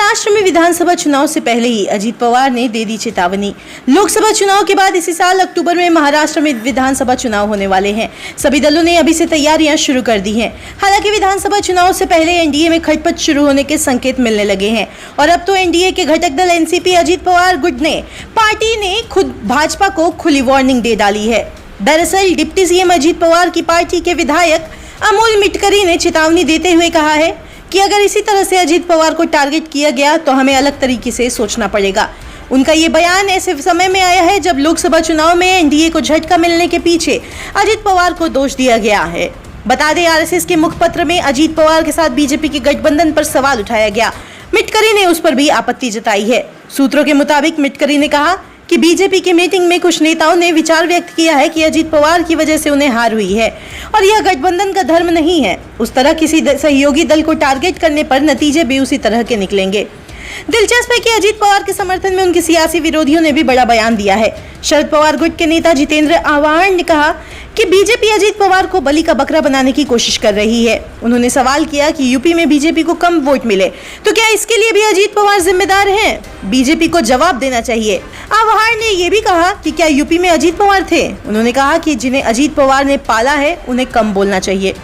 महाराष्ट्र में विधानसभा चुनाव से पहले ही अजीत पवार ने दे दी चेतावनी। लोकसभा चुनाव के बाद इसी साल अक्टूबर में महाराष्ट्र में विधानसभा चुनाव होने वाले हैं। सभी दलों ने अभी से तैयारियां शुरू कर दी हैं। हालांकि विधानसभा चुनाव से पहले एनडीए में खटपट शुरू होने के संकेत मिलने लगे हैं और अब तो एनडीए के घटक दल एनसीपी अजीत पवार गुट ने पार्टी ने खुद भाजपा को खुली वार्निंग दे डाली है। दरअसल डिप्टी सीएम अजीत पवार की पार्टी के विधायक अमोल मिटकरी ने चेतावनी देते हुए कहा है कि अगर इसी तरह से अजीत पवार को टारगेट किया गया तो हमें अलग तरीके से सोचना पड़ेगा। उनका ये बयान ऐसे समय में आया है जब लोकसभा चुनाव में एनडीए को झटका मिलने के पीछे अजीत पवार को दोष दिया गया है। बता दें, आरएसएस के मुखपत्र में अजीत पवार के साथ बीजेपी के गठबंधन पर सवाल उठाया गया। मिटकरी ने उस पर भी आपत्ति जताई है। सूत्रों के मुताबिक मिटकरी ने कहा कि बीजेपी की मीटिंग में कुछ नेताओं ने विचार व्यक्त किया है कि अजीत पवार की वजह से उन्हें हार हुई है और यह गठबंधन का धर्म नहीं है। उस तरह किसी सहयोगी दल को टारगेट करने पर नतीजे भी उसी तरह के निकलेंगे। दिलचस्प है कि अजीत पवार के समर्थन में उनके सियासी विरोधियों ने भी बड़ा बयान दिया है। शरद पवार गुट के नेता जितेंद्र आव्हाड ने कहा कि बीजेपी अजीत पवार को बलि का बकरा बनाने की कोशिश कर रही है। उन्होंने सवाल किया कि यूपी में बीजेपी को कम वोट मिले तो क्या इसके लिए भी अजीत पवार जिम्मेदार हैं? बीजेपी को जवाब देना चाहिए। आव्हाड ने यह भी कहा कि क्या यूपी में अजीत पवार थे? उन्होंने कहा कि जिन्हें अजीत पवार ने पाला है उन्हें कम बोलना चाहिए।